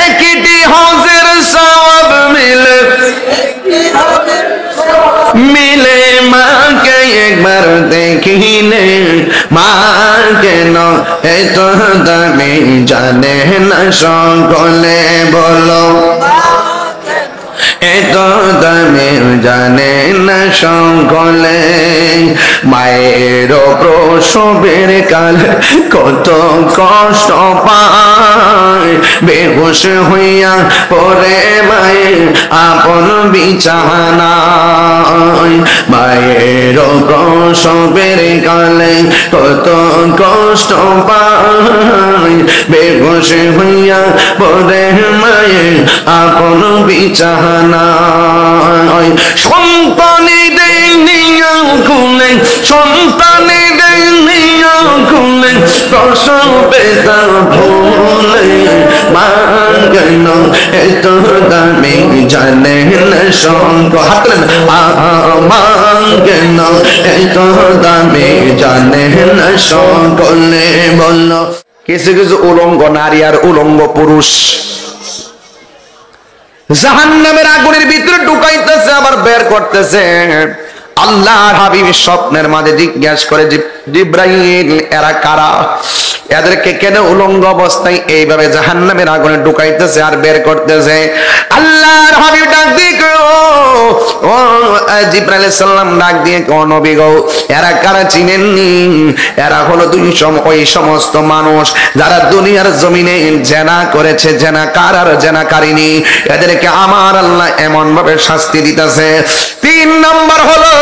একটি হজের সওয়াব মিলে মিলে মাকে একবার দেখিলে মা কেন এত দামি জানে না সকলে বলো এত দামি জানে না সকলে মায়ের প্রসবের কাল কত কষ্ট পায় বেহুশ হইয়া পরে মায়ের আপন বিছানায় মায়ের প্রসবের কালে কত কষ্ট পায় বেহুশ হইয়া পরে মায়ের আপন বিছানায় সন্তানেদের নিয়া খুলে সন্তানেদের নিয়া খুলে প্রসবে তার ভুলে মা কেন এত দামি জানে না সঙ্গ হাতলেন মা কেন এত দামি জানে না সকলে বলল। কিছু কিছু উলঙ্গ নারী আর উলঙ্গ পুরুষ জাহান্নামের আগুনের ভিতরে ঢুকাইতেছে আবার বের করতেছে। আল্লাহর হাবিব স্বপ্নের মাঝে জিজ্ঞাসা করে, জিব্রাইল এরা কারা? এদেরকে কেন উলঙ্গ অবস্থায় এইভাবে জাহান্নামের আগুনে ঢুকাইতেছে আর বের করতেছে? আল্লাহর হাবিব ডাক দিয়ে ও জিব্রাইল আলাইহিস সালাম ডাক দিয়ে ও নবী গো, এরা কারা চিনেননি? এরা হলো ওই সমস্ত মানুষ যারা দুনিয়ার জমিনে জেনা করেছে, জেনাকার আর জেনাকারিনী। এদেরকে আমার আল্লাহ এমন ভাবে শাস্তি দিতেছে। 3 নম্বর হলো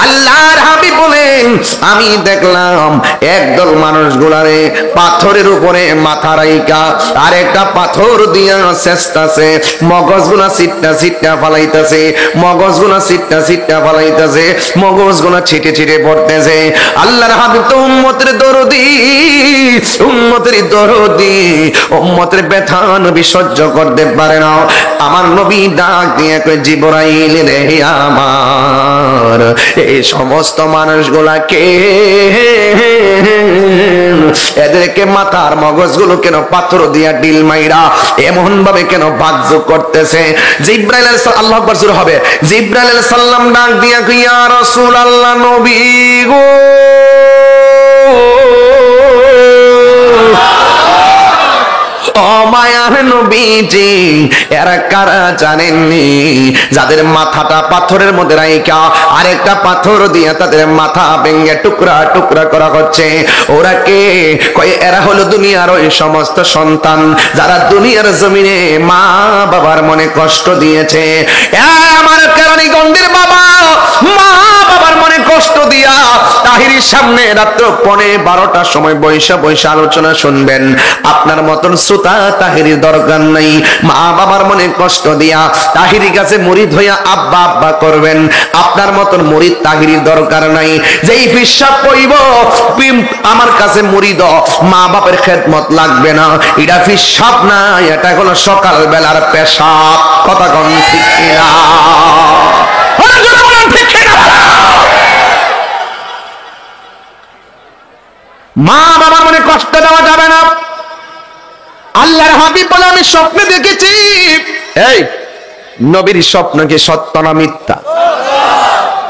আল্লাহর হাবিব বলেন, আমি দেখলাম একদল মানুষগুলারে পাথরের উপরে মাথা রাইকা আর একটা পাথর দিয়া চেষ্টাছে, মগজগুলা ছিটটা ছিটটা ফালাইতেছে, মগজগুলা ছিটটা ছিটটা ফালাইতেছে, মগজগুলা ছিটে ছিটে পড়তেছে। আল্লাহর হাবিব তো উম্মতের দরদি, উম্মতের দরদি, উম্মতের ব্যথা নবী সহ্য করতে পারে না। আমার নবী ডাক দিয়ে কই, জিবরাইল রে আমার এই সমস্ত মানুষগুলাকে এদেরকে মাথার মগজগুলো কেন পাথর দিয়া ডিল মাইরা এমন ভাবে কেন ভাগযোগ করতেছে? জিব্রাইল আল্লাহু আকবার শুরু হবে। জিব্রাইল আলাইহিস সালাম ডাক দিয়া কই, ইয়া রাসূলুল্লাহ নবী গো, ও মায়ার নবীজি, এরা কারা জানেননি? যাদের মাথাটা পাথরের মধ্যে রাইখা আরেকটা পাথর দিয়ে তাদের মাথা ভেঙে টুকরা টুকরা করা হচ্ছে। ওরা কে? কয় এরা হলো দুনিয়ার ওই সমস্ত সন্তান যারা দুনিয়ার জমিনে মা বাবার মনে কষ্ট দিয়েছে। আমার কেরানীগঞ্জের বাবা মা বাবার মনে কষ্ট দিয়া তাহিরির সামনে রাত্র 12:15টার সময় বৈশা বৈশা আলোচনা শুনবেন। আপনার মতন সুতা তাহিরির দরকার নাই। মা বাবার মনে কষ্ট দিয়া তাহিরির কাছে মুরিদ হইয়া আব্বা আব্বা করবেন। আপনার মতন মুরিদ তাহিরির দরকার নাই। যেই পিশাব কইব আমার কাছে মুরিদ, মা বাপের খেদমত লাগবে না, এটা পিশাব না, এটা হলো সকাল বেলার পেশাব। কথা কোন ঠিক কিনা? মা বাবার মনে কষ্ট দেওয়া যাবে না। আল্লাহর হাবিব বলে, আমি স্বপ্নে দেখেছি। এই নবীর স্বপ্ন কি সত্য না মিথ্যা?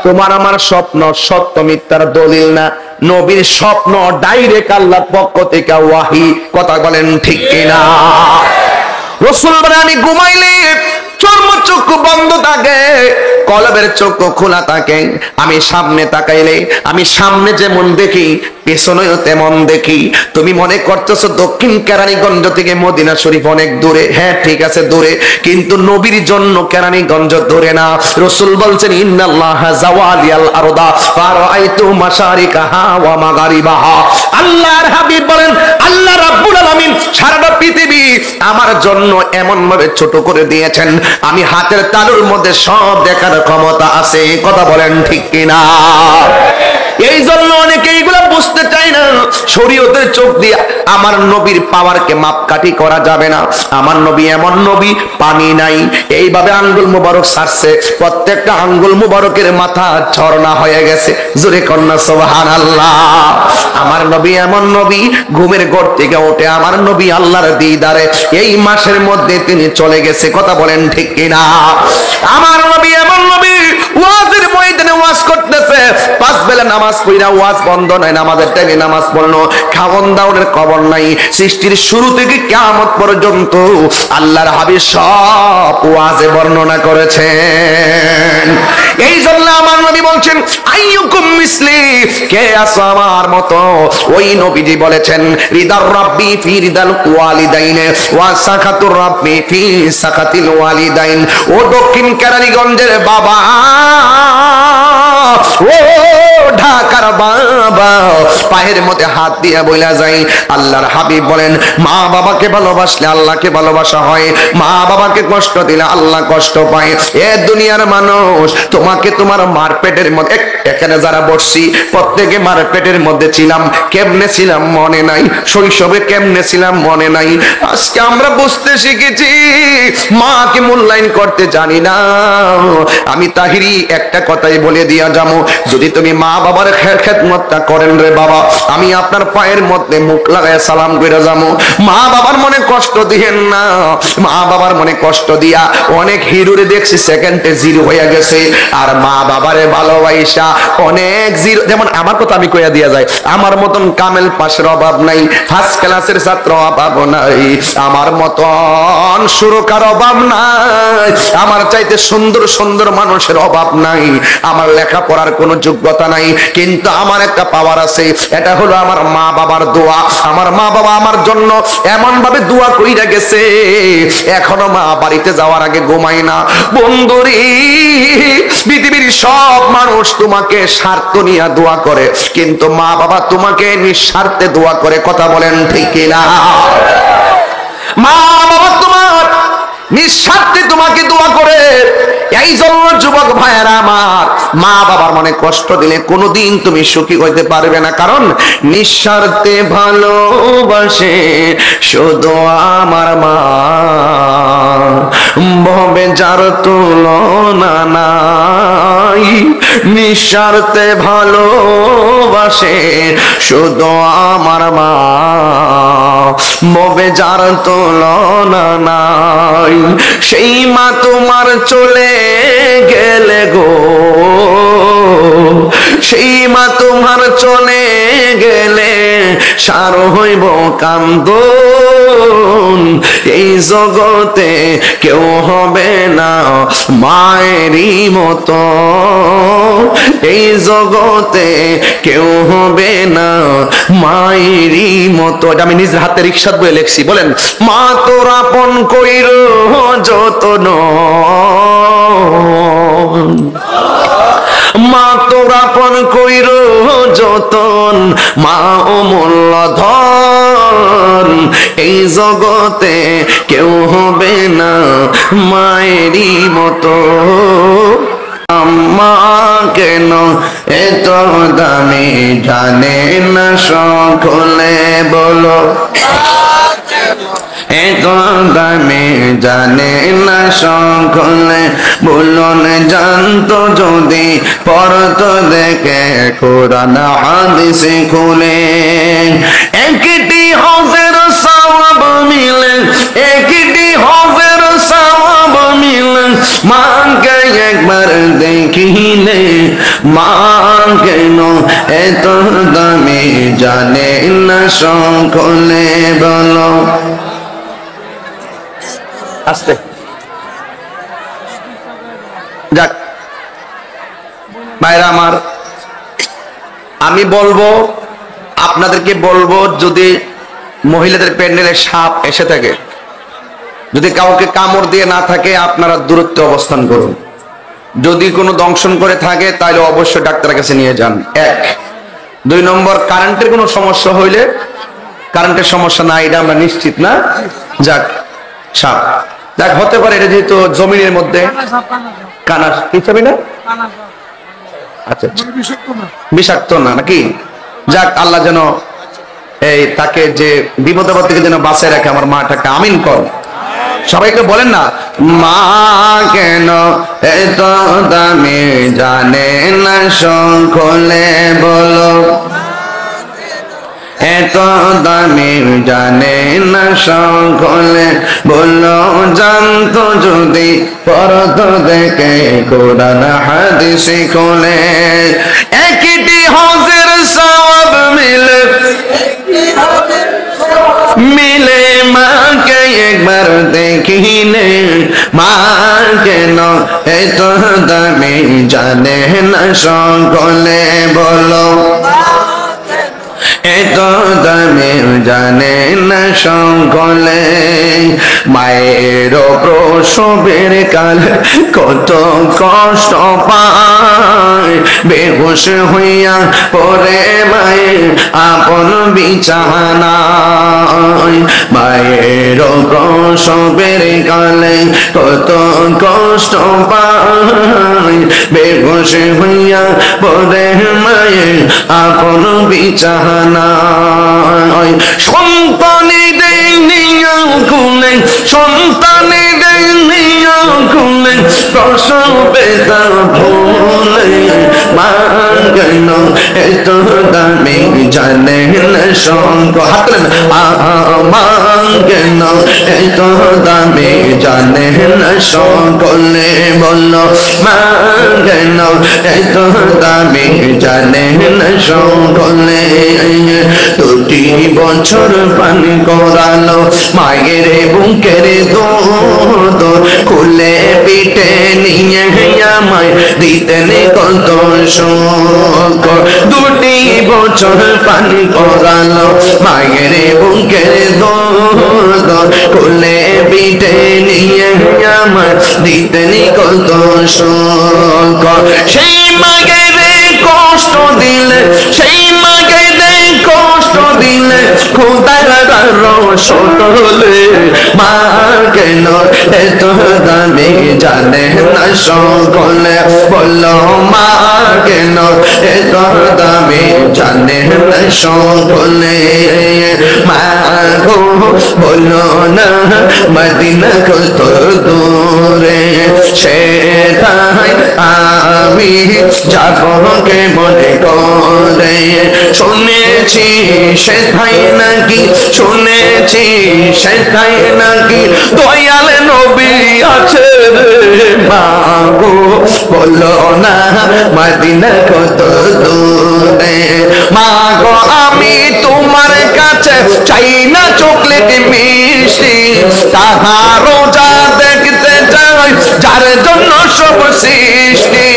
তোমার আমার স্বপ্ন সত্য মিথ্যার দলিল না। নবীর স্বপ্ন ডাইরেক্ট আল্লাহর পক্ষ থেকে ওয়াহি। কথা বলেন ঠিক কিনা? রাসূল বলে, আমি ঘুমাইলে চর্মচক্ষু বন্ধ থাকে, কলবের চক্ষু খোলা থাকে। আমি সামনে তাকাইলে আমি সামনে যেমন দেখি পেছনেও তেমন দেখি। তুমি মনে করতেছো দক্ষিণ কেরানীগঞ্জ থেকে মদিনা শরীফ অনেক দূরে। হ্যাঁ ঠিক আছে দূরে, কিন্তু নবীর জন্য কেরানীগঞ্জ দূরে না। রাসূল বলছেন, ইন্নাল্লাহা যাওয়ালিয়াল আরদা ফারাআইতু মাশারিকাহা ওয়া মাগারিবাহা। আল্লাহর হাবিব বলেন, আল্লাহ রাব্বুল আলামিন সারা পৃথিবী আমার জন্য এমন ভাবে ছোট করে দিয়েছেন, আমি হাতের তালুর মধ্যে সব দেখার ক্ষমতা আছে। কথা বলেন ঠিক কিনা? এই জন্য অনেকে এইগুলা বুঝতে চায় না। শরীয়তের চোখ দিয়ে আমার নবীর পাওয়ারকে মাপকাঠি করা যাবে না। আমার নবী এমন নবী, পানি নাই, এইভাবে আঙ্গুল মুবারক ছাড়ছে, প্রত্যেকটা আঙ্গুল মুবারকের মাথা ঝর্ণা হয়ে গেছে। জোরে কন্যা সুবহানাল্লাহ। আমার নবী এমন নবী, ঘুমের ঘর থেকে উঠে আমার নবী আল্লাহর দিদারে এই মাসের মধ্যে তিনি চলে গেছে। কথা বলেন ঠিক কিনা? আমার নবী এমন নবী, ওয়াজের ময়দানে ওয়াজ করতেছে, পাঁচ বেলা নামাজ পড়া ওয়াজ বন্ধ নাই, নামাজের টাইমে নামাজ পড়লো, খাওন দাওনের খবর নাই। সৃষ্টির শুরু থেকে কিয়ামত পর্যন্ত আল্লাহর হাবিব সব ওয়াজে বর্ণনা করেছেন। এই জন্য আমার নবী বলছেন, আইয়ুকুম মিসলি, কে আছো আমার মতো? ওই নবীজি বলেছেন, রিদার রাব্বি ফি রিদাল ওয়ালিদাইন ওয়া সাকাতুর রাব্বি ফি সাকাতিল ওয়ালিদাইন। ও দক্ষিণ কেরানীগঞ্জের বাবা, ও ঢাকার বাবা, পায়ের মধ্যে হাত দিয়ে বইলা যাই, আল্লাহর হাবিব বলেন, মা বাবাকে ভালোবাসলে আল্লাহকে ভালোবাসা হয়, মা বাবাকে কষ্ট দিলে আল্লাহ কষ্ট পায়। এ দুনিয়ার মানুষ, তোমাকে তোমার মার পেটের মধ্যে, এখানে যারা বসছি প্রত্যেকে মার পেটের মধ্যে ছিলাম, কেমনে ছিলাম মনে নাই, শৈশবে কেমনে ছিলাম মনে নাই। আজকে আমরা বুঝতে শিখেছি, মাকে মূল্যায়ন করতে জানি না। আমি তাহিরি একটা কথাই বলে দিয়া যাবো, যদি তুমি মা বাবার খেদমতটা করেন রে বাবা, আমি আপনার পায়ের মধ্যে মুখ লাগায় সালাম করে যাবো। মা বাবার মনে কষ্ট দিয়েন না। মা বাবার মনে কষ্ট দিয়া অনেক হিরোরে দেখছি সেকেন্ডে জিরো হয়ে গেছে, আর মা বাবারে ভালোবাসা অনেক জিরো। যেমন আমার কথা আমি কইয়া দিয়া যায়, আমার মতন কামেল পাশের অভাব নাই, ফার্স্ট ক্লাসের ছাত্র অভাব নাই, আমার মতন সুরকার অভাব নাই, আমার চাইতে সুন্দর সুন্দর মানুষের অভাব নাই, আমার লেখাপড়ার কোনো যোগ্যতা নাই, কিন্তু আমার একটা পাওয়ার আছে, এটা হলো আমার মা বাবার দোয়া। আমার মা বাবা আমার জন্য এমন ভাবে দোয়া কইরা গেছে, এখনো মা বাড়িতে যাওয়ার আগে ঘুমায় না। বন্ধুরি, পৃথিবীর সব মানুষ তোমাকে স্বার্থ নিয়ে দোয়া করে, কিন্তু মা বাবা তোমাকে নিঃস্বার্থে দোয়া করে। কথা বলেন ঠিক কিনা? মা বাবা তোমার নিঃস্বার্থে তোমাকে দোয়া করে। এই জন্য যুবক ভাইয়েরা আমার, মা বাবার মনে কষ্ট দিলে কোনোদিন তুমি সুখী হইতে পারবে না, কারণ নিঃস্বার্থে ভালোবাসে শুধু আমার মা, ভবে যার তুলনা নাই। নিঃস্বার্থে ভালোবাসে শুধু আমার মা, ভবে যার তুলনা নাই। সেই মা তোমার চলে গেলে গো, সেই মা তোমার চলে গেলে সার হইব কান্দন। এই জগতে কেউ হবে না মায়েরই মতো, এই জগতে কেউ হবে না মায়েরই মতো। এটা আমি নিজ হাতে রিকশাত বলে লেখছি। বলেন, মা তোর আপন কইর যতন, মা তোর আপন কইর যতন, মা অমূল্য ধন। এই জগতে কেউ হবে না মায়েরই মতো। আম্মা কেন এত দামি জানে না সকলে বলো, এত দামি জানে না সকলে, বলুন জানতো যদি পড়তো দেখে কোরআন হাদিস খুলে। একটি হজের সওয়াব মিলে, একটি হজের সওয়াব মিলে, মাকে একবার দেখিলে। মা কেন এত দামি জানে না সকলে বলো। আস্তে যাক ভাইরা আমার, আমি বলবো, আপনাদেরকে বলবো, যদি মহিলাদের প্যান্ডেলে সাপ এসে থাকে, যদি কাউকে কামড় দিয়ে না থাকে, আপনারা দূরত্বে অবস্থান করুন। যদি কোনো দংশন করে থাকে তাহলে অবশ্যই ডাক্তারের কাছে নিয়ে যান। 1 2 নম্বর, কারেন্টের কোনো সমস্যা হইলে, কারেন্টের সমস্যা না এটা আমরা নিশ্চিত না, যাক সাপ যাক হতে পারে, এটা যেহেতু জমিনের মধ্যে কানা কি চাবি না, আচ্ছা আচ্ছা, বিষাক্ত না নাকি? যাক, আল্লাহ যেন এই তাকে যে বিপদ থেকে যেন বাঁচায় রাখে আমার মাটাকে, আমিন কর। সবাইকে বলেন না, মা কেন এত দামি জানে না সকলে, বলো এত দামি জানে না সকলে, বলো জানতো যদি পরত দেখে কোরআন হাদিস কোলে, একটি হজের সওয়াব মিলে মিলে মাকে একবার দেখিলে, মা কেন এত দামি জানে না সকলে, বলো এত দামি জানে না সকলে, মায়ের প্রসবের কাল কত কষ্ট পায়, বেহুশ হইয়া পরে মায়ের আপন বিছানায়, মায়ের প্রসবের কালে কত কষ্ট পায়, বেহুশ হইয়া পরে মায়ের আপন বিছানায়, সন্তানের নিয়া খুলে সন্তানের নিয়া খুলে প্রসবে তার ভুলে, মা কেন এত দামি জানে না সকলে, হাত তোলেন, মা কেন এত দামি জানে না সকলে, বলো মা কেন এত দামি জানে না সকলে, 2 বছর পান করালো মায়ের বুকের দুধ, খুলে পিঠে নিয়ে আমায় দিতেন কত সুখ, 2 বছর পান করালো মায়ের বুকের দুধ, খুলে পিঠে নিয়ে আমায় দিতেন কত সুখ, সেই মায়ের কষ্ট দিলে সেই মাকে কষ্ট দিলে খোদার রসলে, মা কেন এত দামি জানে না সকলে, বলো মা কেন এত দামি জানে না সকলে, মা গো বলো না মদিনা কত দূরে, সেটাই আমি যাবো কে মনে করে, শুনেছি সেটাই নাকি, শুনেছি সেটাই নাকি দয়াল নবী আছে রে, মা গো বলো না মদিনা কত দূরে, মা গো আমি তোমার কাছে চাই না চকলেট মিষ্টি, তাহারও যা দেখতে চাই যার জন্য সব সৃষ্টি,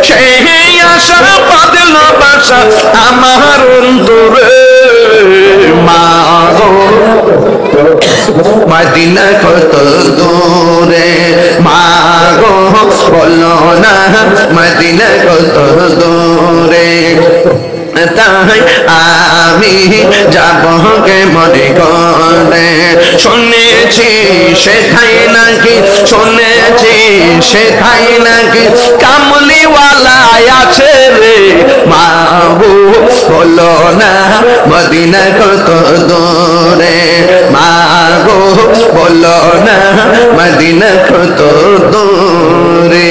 সেই আশা বাদল বাসা আমার অন্তরে, মা গো মদিনা কত দূরে, মা গো বলো না মদিনা কত দূরে, তাই আমি যাব কে মনে করে, শুনেছি সেটাই নাকি, শুনেছি সেটাই নাকি কামলিওয়ালা আছে রে, মা গো বলো না মদিনা কত দূরে, মা গো বলো না মদিনা কত দূরে।